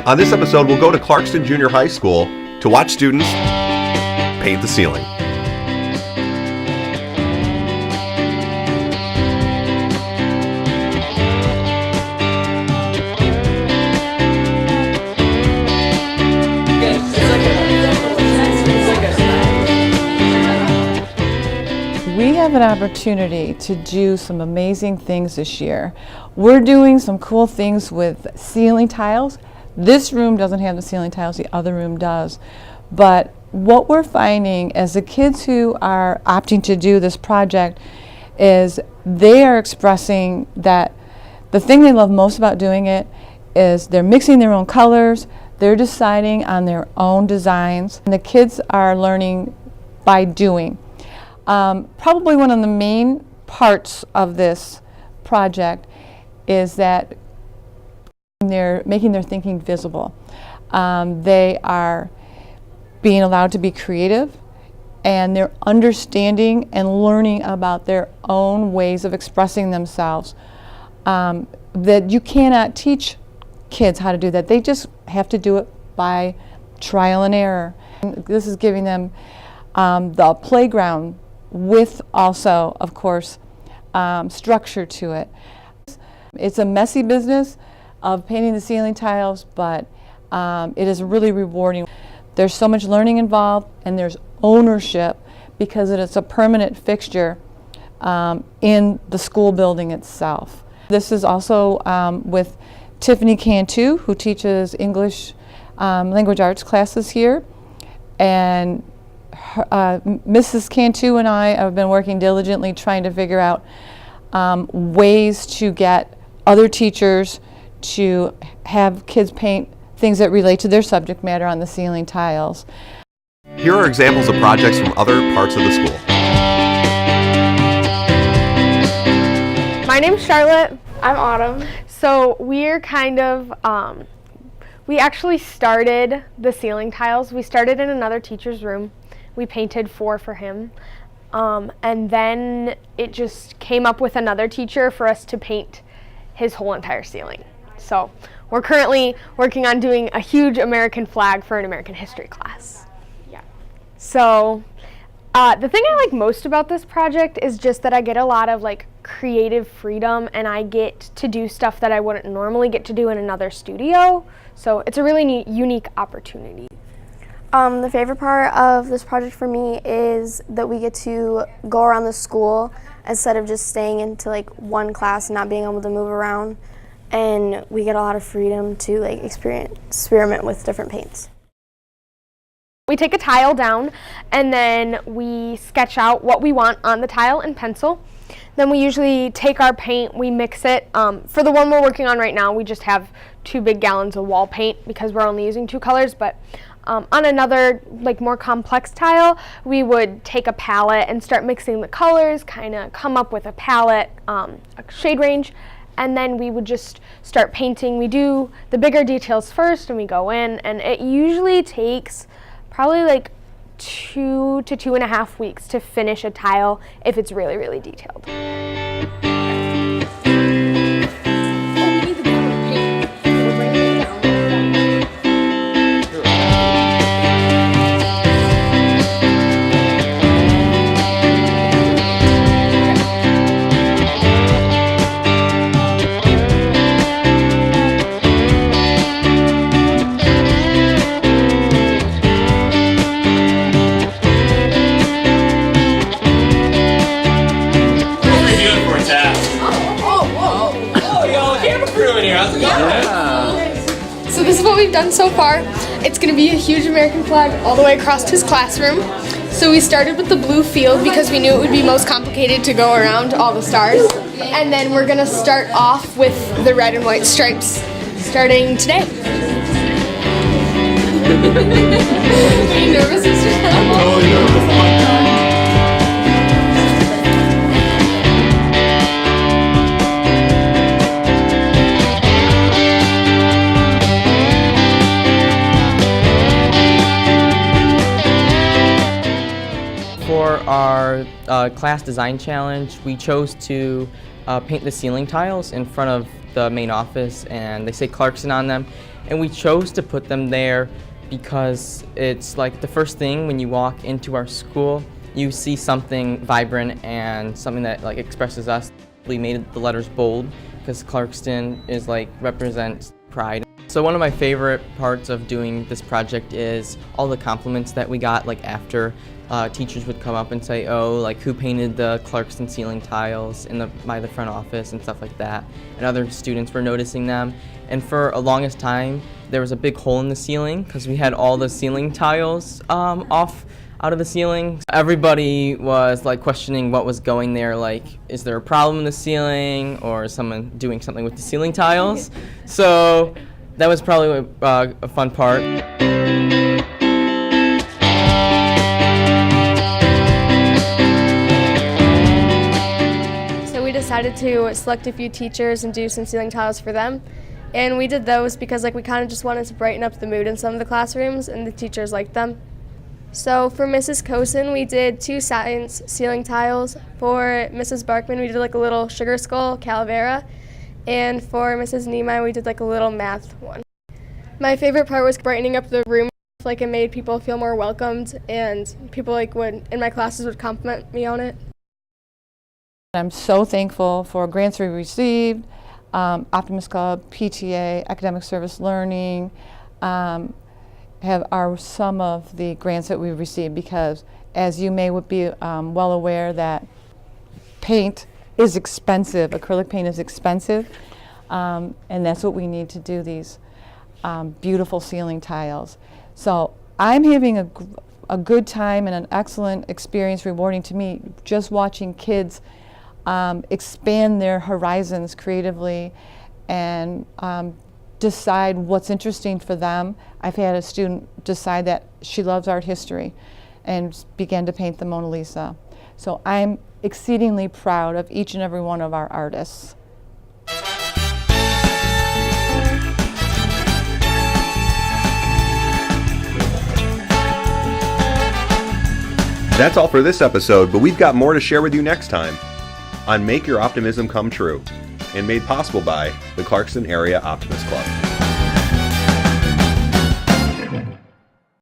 On this episode, we'll go to Clarkston Junior High School to watch students paint the ceiling. We have an opportunity to do some amazing things this year. We're doing some cool things with ceiling tiles. This room doesn't have the ceiling tiles, the other room does. But what we're finding as the kids who are opting to do this project is they are expressing that the thing they love most about doing it is they're mixing their own colors, they're deciding on their own designs, and the kids are learning by doing. Probably one of the main parts of this project is that they're making their thinking visible. They are being allowed to be creative, and they're understanding and learning about their own ways of expressing themselves. That you cannot teach kids how to do that. They just have to do it by trial and error. And this is giving them the playground with also, of course, structure to it. It's a messy business of painting the ceiling tiles, but it is really rewarding. There's so much learning involved, and there's ownership because it is a permanent fixture in the school building itself. This is also with Tiffany Cantu, who teaches English language arts classes here, and Mrs. Cantu and I have been working diligently trying to figure out ways to get other teachers to have kids paint things that relate to their subject matter on the ceiling tiles. Here are examples of projects from other parts of the school. My name's Charlotte. I'm Autumn. So we're kind of, we actually started the ceiling tiles. We started in another teacher's room. We painted 4 for him. And then it just came up with another teacher for us to paint his whole entire ceiling. So we're currently working on doing a huge American flag for an American history class. Yeah. So the thing I like most about this project is just that I get a lot of creative freedom, and I get to do stuff that I wouldn't normally get to do in another studio. So it's a really unique opportunity. The favorite part of this project for me is that we get to go around the school instead of just staying into one class and not being able to move around, and we get a lot of freedom to experiment with different paints. We take a tile down and then we sketch out what we want on the tile in pencil. Then we usually take our paint, we mix it. For the one we're working on right now, we just have 2 big gallons of wall paint because we're only using 2 colors, but on another more complex tile, we would take a palette and start mixing the colors, kind of come up with a palette, a shade range, and then we would just start painting. We do the bigger details first and we go in, and it usually takes probably 2 to 2.5 weeks to finish a tile if it's really, really detailed. So this is what we've done so far. It's going to be a huge American flag all the way across his classroom. So we started with the blue field because we knew it would be most complicated to go around all the stars. And then we're going to start off with the red and white stripes starting today. Are you nervous, Mr. Snow? I'm totally nervous. For our class design challenge, we chose to paint the ceiling tiles in front of the main office, and they say Clarkston on them. And we chose to put them there because it's like the first thing when you walk into our school, you see something vibrant and something that like expresses us. We made the letters bold because Clarkston is like represents pride. So one of my favorite parts of doing this project is all the compliments that we got like after teachers would come up and say, oh, like who painted the Clarkston ceiling tiles by the front office and stuff like that. And other students were noticing them. And for a longest time, there was a big hole in the ceiling because we had all the ceiling tiles out of the ceiling. Everybody was like questioning what was going there, like is there a problem in the ceiling or is someone doing something with the ceiling tiles? So that was probably a fun part. So we decided to select a few teachers and do some ceiling tiles for them. And we did those because like we kind of just wanted to brighten up the mood in some of the classrooms and the teachers liked them. So for Mrs. Cosin, we did 2 science ceiling tiles. For Mrs. Barkman, we did like a little sugar skull calavera. And for Mrs. Niemeyer, we did like a little math one. My favorite part was brightening up the room. Like it made people feel more welcomed and people like in my classes would compliment me on it. I'm so thankful for grants we received, Optimist Club, PTA, Academic Service Learning, are some of the grants that we've received because as you may be well aware that paint is expensive, acrylic paint is expensive, and that's what we need to do these beautiful ceiling tiles. So I'm having a good time and an excellent experience, rewarding to me, just watching kids expand their horizons creatively and decide what's interesting for them. I've had a student decide that she loves art history and began to paint the Mona Lisa. So I'm exceedingly proud of each and every one of our artists. That's all for this episode, but we've got more to share with you next time on Make Your Optimism Come True, and made possible by the Clarkston Area Optimist Club.